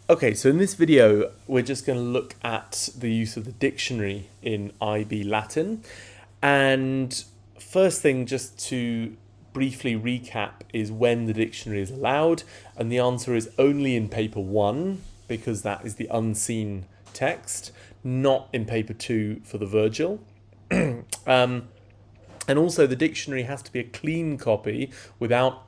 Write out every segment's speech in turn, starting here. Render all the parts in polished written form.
Okay, so in this video, we're just going to look at the use of the dictionary in IB Latin. And first thing, just to briefly recap, is when the dictionary is allowed. And the answer is only in paper 1, because that is the unseen text, not in paper 2 for the Virgil. And also, the dictionary has to be a clean copy without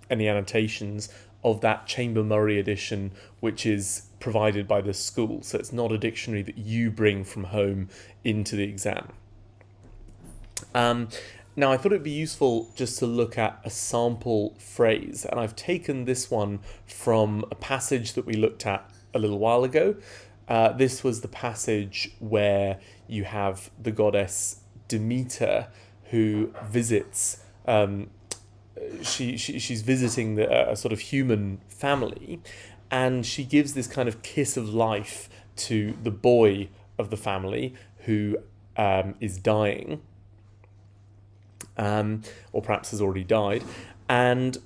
any annotations of that Chamber Murray edition, which is provided by the school. So it's not a dictionary that you bring from home into the exam. Now, I thought it'd be useful just to look at a sample phrase, and I've taken this one from a passage that we looked at a little while ago. This was the passage where you have the goddess Demeter who visits. She's visiting a sort of human family, and she gives this kind of kiss of life to the boy of the family who is dying, or perhaps has already died. And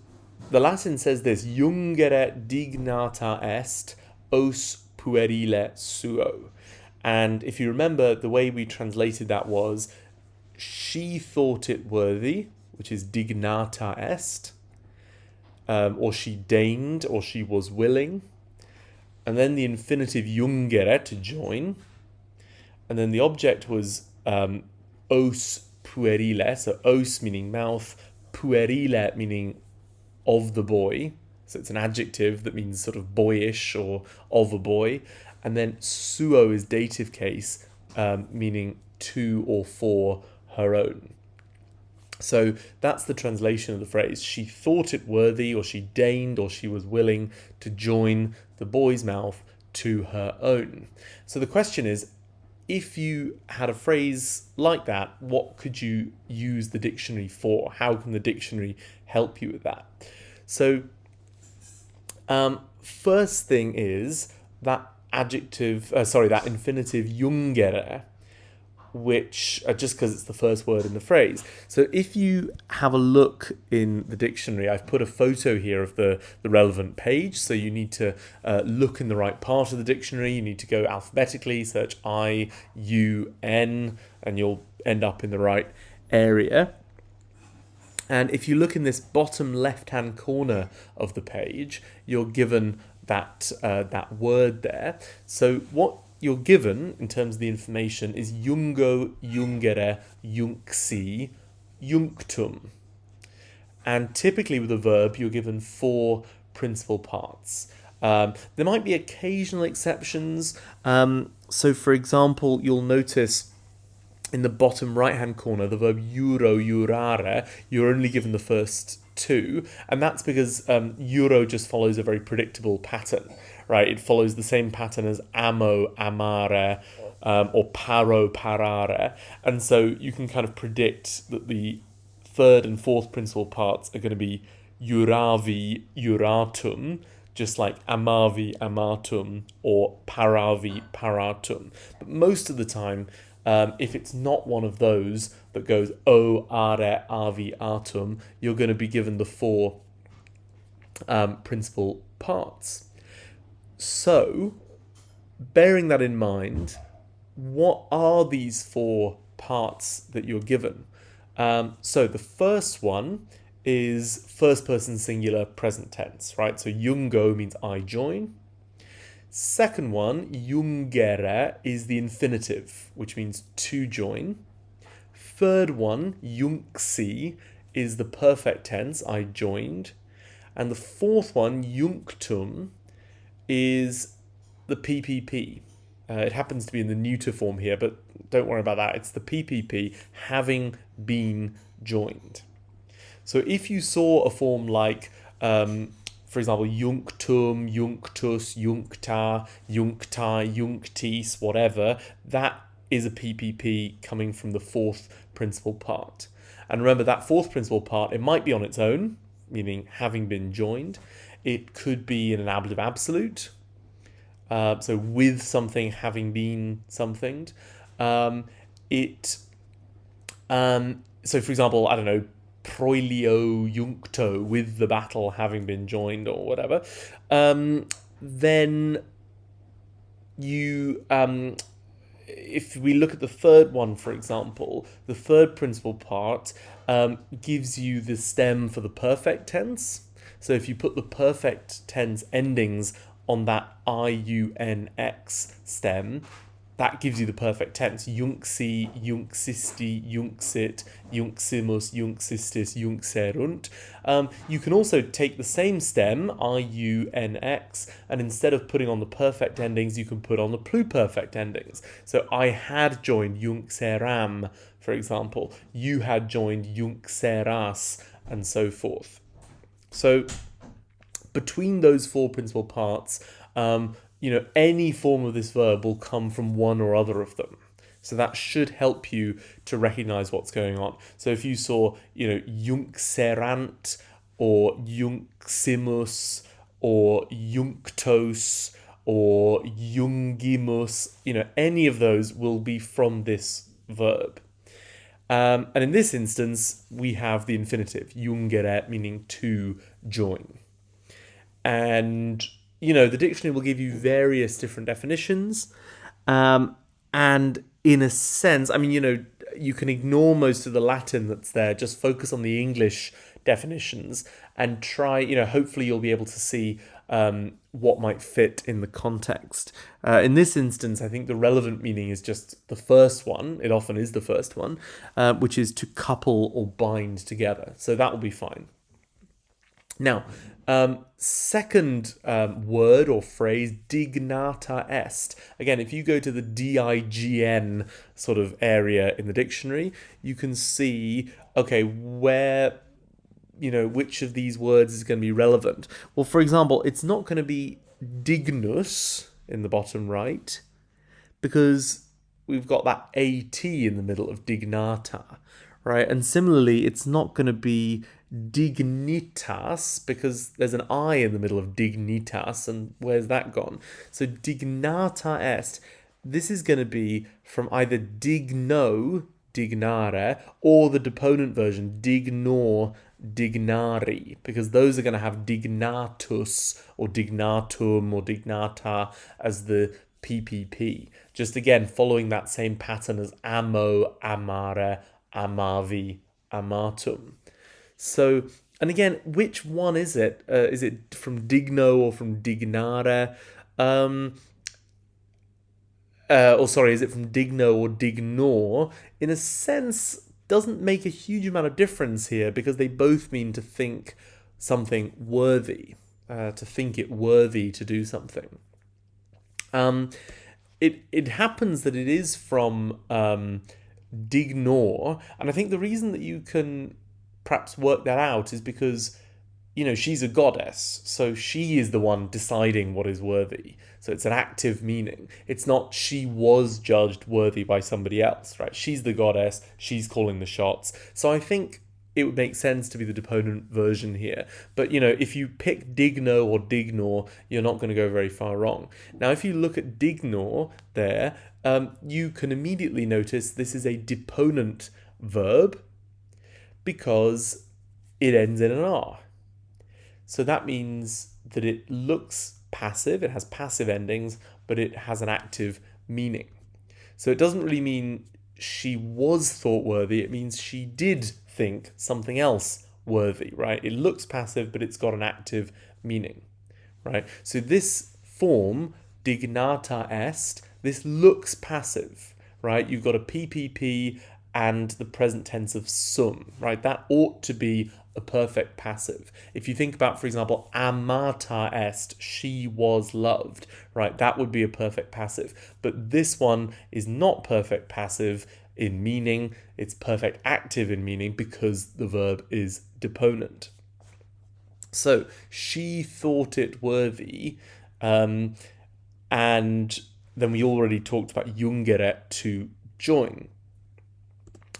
the Latin says this: "Jungere dignata est os puerile suo." And if you remember, the way we translated that was, she thought it worthy, which is dignata est, or she deigned, or she was willing. And then the infinitive jungere, to join. And then the object was os puerile, so os meaning mouth, puerile meaning of the boy. So it's an adjective that means sort of boyish or of a boy. And then suo is dative case, meaning to or for her own. So that's the translation of the phrase. She thought it worthy, or she deigned, or she was willing to join the boy's mouth to her own. So the question is, if you had a phrase like that, what could you use the dictionary for? How can the dictionary help you with that? So first thing is that that infinitive jungere, which, just because it's the first word in the phrase. So if you have a look in the dictionary, I've put a photo here of the relevant page, so you need to look in the right part of the dictionary. You need to go alphabetically, search I, U, N, and you'll end up in the right area. And if you look in this bottom left-hand corner of the page, you're given that word there. So what you're given in terms of the information is jungo, jungere, junxi, junctum. And typically with a verb, you're given 4 principal parts. There might be occasional exceptions. So for example, you'll notice in the bottom right-hand corner, the verb juro, jurare, you're only given the first 2, and that's because juro just follows a very predictable pattern, right? It follows the same pattern as amo, amare, or paro, parare, and so you can kind of predict that the 3rd and 4th principal parts are going to be juravi, juratum, just like amavi, amatum, or paravi, paratum. But most of the time, if it's not one of those that goes o, are, avi, atum, you're going to be given the 4 principal parts. So, bearing that in mind, what are these 4 parts that you're given? So the first one is first person singular present tense, right? So jungo means I join. Second one, jungere, is the infinitive, which means to join. Third one, junxi, is the perfect tense, I joined. And the fourth one, junctum, is the PPP. It happens to be in the neuter form here, but don't worry about that. It's the PPP, having been joined. So if you saw a form like, for example, junctum, junctus, juncta, junctai, junctis, whatever, that is a PPP coming from the 4th principal part. And remember, that 4th principal part, it might be on its own, meaning having been joined. It could be in an ablative absolute, so with something having been somethinged. So for example, I don't know, proilio juncto, with the battle having been joined, or whatever. then you if we look at the third one, for example, the third principal part gives you the stem for the perfect tense. So if you put the perfect tense endings on that IUNX stem, that gives you the perfect tense. Junxi, junxisti, junxit, junximus, junxistis, junxerunt. You can also take the same stem, IUNX, and instead of putting on the perfect endings, you can put on the pluperfect endings. So I had joined junxeram, for example. You had joined junxeras, and so forth. So between those four principal parts, any form of this verb will come from one or other of them. So that should help you to recognize what's going on. So if you saw, junxerant or junximus or junctos or jungimus, any of those will be from this verb. And in this instance, we have the infinitive, jungere, meaning to join. And, the dictionary will give you various different definitions. And in a sense, you can ignore most of the Latin that's there, just focus on the English definitions and try, hopefully you'll be able to see what might fit in the context. In this instance, I think the relevant meaning is just the first one. It often is the first one, which is to couple or bind together. So that will be fine. Now, second word or phrase, dignata est. Again, if you go to the DIGN sort of area in the dictionary, you can see, okay, where, which of these words is going to be relevant. Well, for example, it's not going to be dignus in the bottom right, because we've got that AT in the middle of dignata, right? And similarly, it's not going to be dignitas, because there's an I in the middle of dignitas, and where's that gone? So dignata est, this is going to be from either digno, dignare, or the deponent version, dignor, dignari, because those are going to have dignatus or dignatum or dignata as the PPP. Just again, following that same pattern as amo, amare, amavi, amatum. So, and again, which one is it? Is it from digno or from dignare? Is it from digno or dignor? In a sense, doesn't make a huge amount of difference here, because they both mean to think something worthy, to think it worthy to do something. It happens that it is from dignor, and I think the reason that you can perhaps work that out is because, she's a goddess, so she is the one deciding what is worthy. So it's an active meaning. It's not she was judged worthy by somebody else, right? She's the goddess, she's calling the shots. So I think it would make sense to be the deponent version here. But, if you pick digno or dignor, you're not going to go very far wrong. Now, if you look at dignor there, you can immediately notice this is a deponent verb, because it ends in an R. So that means that it looks passive, it has passive endings, but it has an active meaning. So it doesn't really mean she was thought worthy, it means she did think something else worthy, right? It looks passive, but it's got an active meaning, right? So this form, dignata est, this looks passive, right? You've got a PPP and the present tense of sum, right? That ought to be a perfect passive. If you think about, for example, amata est, she was loved, right? That would be a perfect passive. But this one is not perfect passive in meaning, it's perfect active in meaning, because the verb is deponent. So, she thought it worthy, and then we already talked about jungere, to join.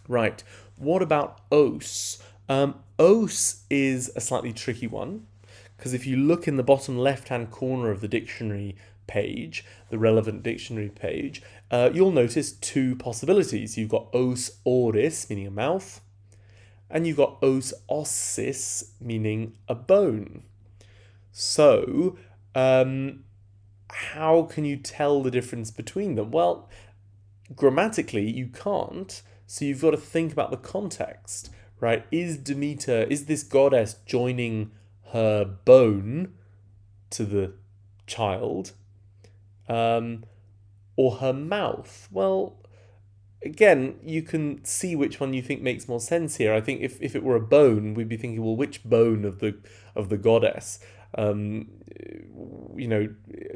Right, what about os? Os is a slightly tricky one, because if you look in the bottom left-hand corner of the dictionary page, the relevant dictionary page, you'll notice two possibilities. You've got os oris, meaning a mouth, and you've got os ossis, meaning a bone. So, how can you tell the difference between them? Well, grammatically, you can't. So you've got to think about the context, right? Is Demeter, is this goddess joining her bone to the child, or her mouth? Well, again, you can see which one you think makes more sense here. I think if it were a bone, we'd be thinking, well, which bone of the goddess?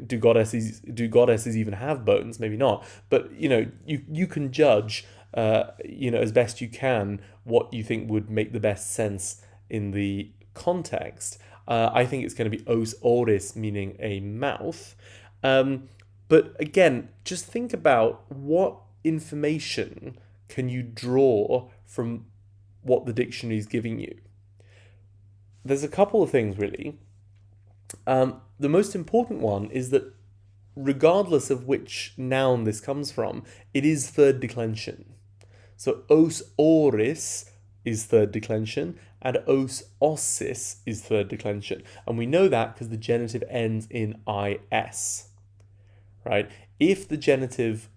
Do goddesses even have bones? Maybe not. But you can judge, as best you can, what you think would make the best sense in the context. I think it's going to be os oris, meaning a mouth. But again, just think about what information can you draw from what the dictionary is giving you. There's a couple of things, really. The most important one is that regardless of which noun this comes from, it is third declension. So os oris is third declension and os ossis is third declension. And we know that because the genitive ends in is, right? If the genitive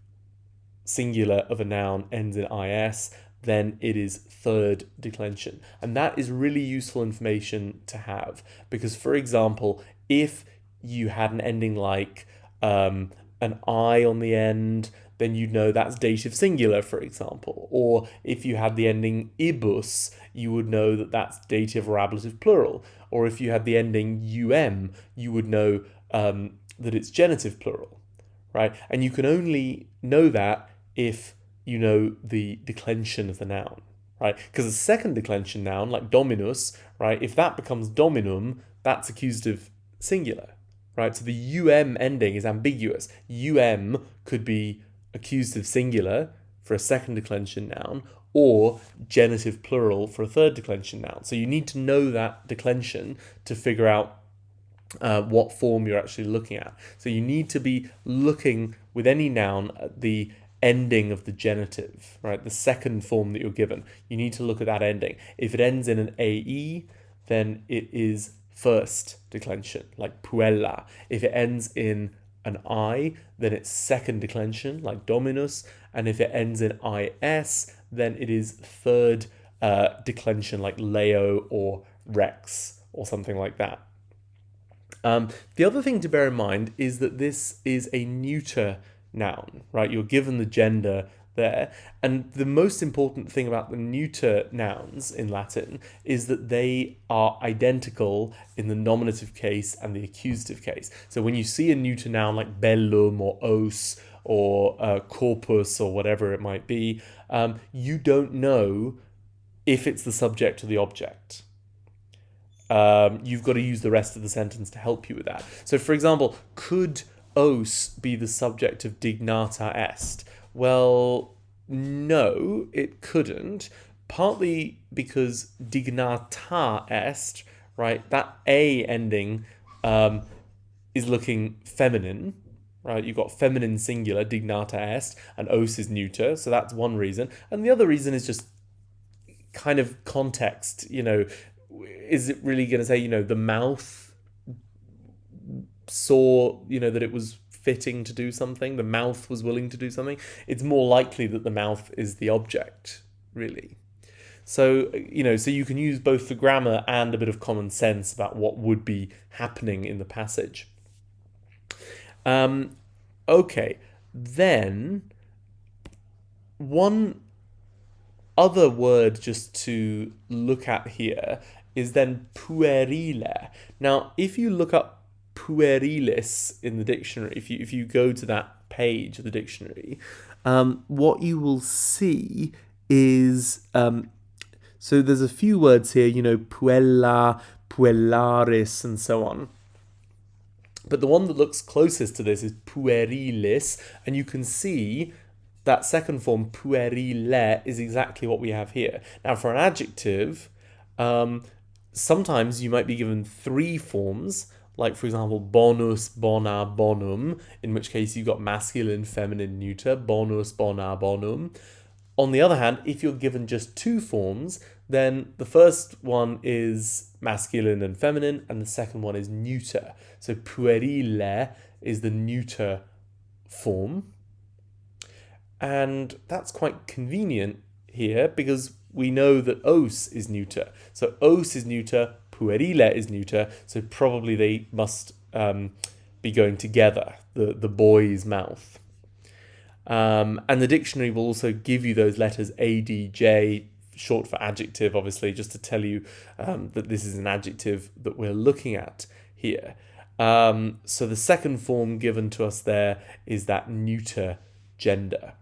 singular of a noun ends in is, then it is third declension. And that is really useful information to have because, for example, if you had an ending like an I on the end, then you'd know that's dative singular, for example. Or if you had the ending ibus, you would know that that's dative or ablative plural. Or if you had the ending you would know that it's genitive plural, right? And you can only know that if you know the declension of the noun, right? Because a second declension noun, like dominus, right, if that becomes dominum, that's accusative singular, right? So the ending is ambiguous. Could be accusative singular for a second declension noun or genitive plural for a third declension noun. So you need to know that declension to figure out what form you're actually looking at. So you need to be looking with any noun at the ending of the genitive, right? The second form that you're given. You need to look at that ending. If it ends in an AE, then it is first declension, like puella. If it ends in an I, then it's second declension, like dominus. And if it ends in IS, then it is third declension, like leo or rex, or something like that. The other thing to bear in mind is that this is a neuter noun, right? You're given the gender there. And the most important thing about the neuter nouns in Latin is that they are identical in the nominative case and the accusative case. So when you see a neuter noun like bellum or os or corpus or whatever it might be, you don't know if it's the subject or the object. You've got to use the rest of the sentence to help you with that. So, for example, could os be the subject of dignata est? Well, no, it couldn't. Partly because dignata est, right, that a ending is looking feminine, right? You've got feminine singular, dignata est, and os is neuter, so that's one reason. And the other reason is just kind of context, is it really going to say, the mouth saw, that it was fitting to do something, the mouth was willing to do something? It's more likely that the mouth is the object, really. So, so you can use both the grammar and a bit of common sense about what would be happening in the passage. Okay, then one other word just to look at here is then puerile. Now, if you look up puerilis in the dictionary, if you go to that page of the dictionary, what you will see is, so there's a few words here, puella, puellaris, and so on. But the one that looks closest to this is puerilis, and you can see that second form, puerile, is exactly what we have here. Now, for an adjective, sometimes you might be given three forms, like, for example, bonus, bona, bonum, in which case you've got masculine, feminine, neuter, bonus, bona, bonum. On the other hand, if you're given just two forms, then the first one is masculine and feminine, and the second one is neuter. So puerile is the neuter form. And that's quite convenient here because we know that os is neuter. So os is neuter, puerile is neuter, so probably they must be going together, the boy's mouth. And the dictionary will also give you those letters A, D, J, short for adjective, obviously, just to tell you that this is an adjective that we're looking at here. So the second form given to us there is that neuter gender.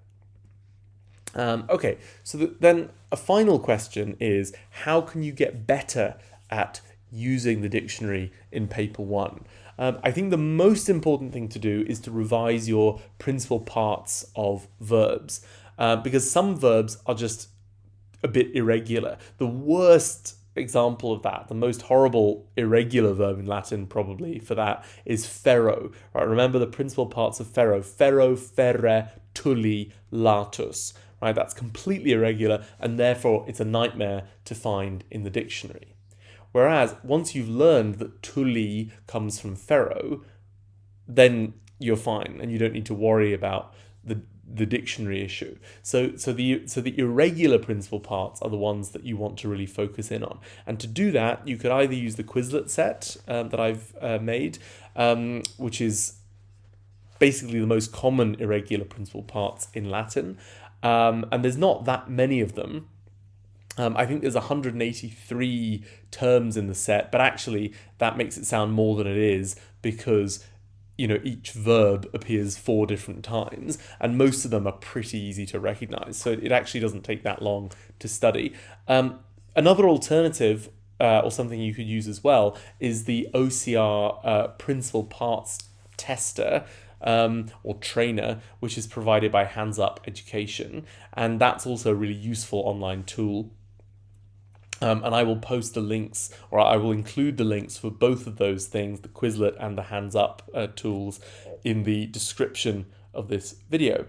Okay, so then a final question is, how can you get better at using the dictionary in paper one? I think the most important thing to do is to revise your principal parts of verbs, because some verbs are just a bit irregular. The worst example of that, the most horrible irregular verb in Latin probably for that, is ferro. Right? Remember the principal parts of ferro: ferro, ferre, tulli, latus. Right? That's completely irregular, and therefore it's a nightmare to find in the dictionary. Whereas once you've learned that tulli comes from ferro, then you're fine and you don't need to worry about the dictionary issue. So the irregular principal parts are the ones that you want to really focus in on. And to do that, you could either use the Quizlet set that I've made, which is basically the most common irregular principal parts in Latin. And there's not that many of them. I think there's 183 terms in the set, but actually that makes it sound more than it is because, you know, each verb appears 4 different times and most of them are pretty easy to recognize. So it actually doesn't take that long to study. Another alternative or something you could use as well is the OCR principal parts tester, or trainer, which is provided by Hands Up Education, and that's also a really useful online tool. And I will post the links, or I will include the links for both of those things, the Quizlet and the Hands Up tools, in the description of this video.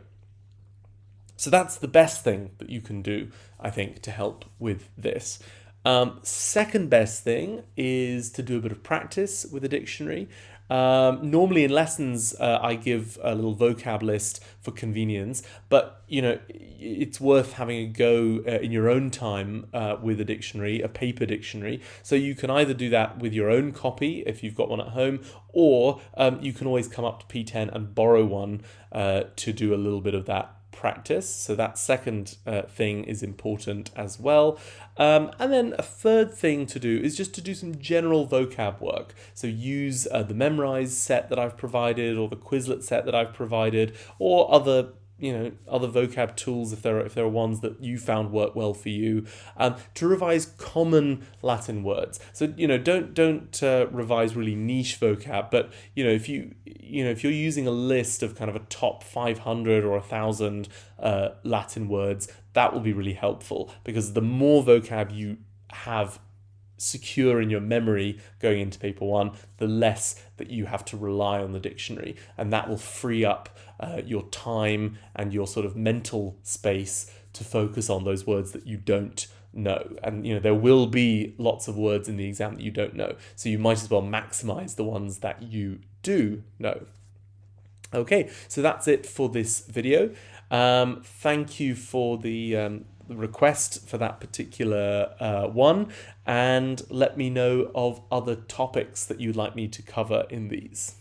So that's the best thing that you can do, I think, to help with this. Second best thing is to do a bit of practice with a dictionary. Normally in lessons, I give a little vocab list for convenience, but you know, it's worth having a go in your own time with a dictionary, a paper dictionary. So you can either do that with your own copy if you've got one at home, or you can always come up to P10 and borrow one to do a little bit of that practice. So that second thing is important as well. And then a third thing to do is just to do some general vocab work. So use the Memrise set that I've provided, or the Quizlet set that I've provided, or other vocab tools if there are ones that you found work well for you, to revise common Latin words. So don't revise really niche vocab, but if you're using a list of kind of a top 500 or 1,000 Latin words, that will be really helpful, because the more vocab you have secure in your memory going into paper one, the less that you have to rely on the dictionary, and that will free up your time and your sort of mental space to focus on those words that you don't know. And there will be lots of words in the exam that you don't know, so you might as well maximize the ones that you do know. Okay, so that's it for this video. Thank you for the request for that particular one, and let me know of other topics that you'd like me to cover in these.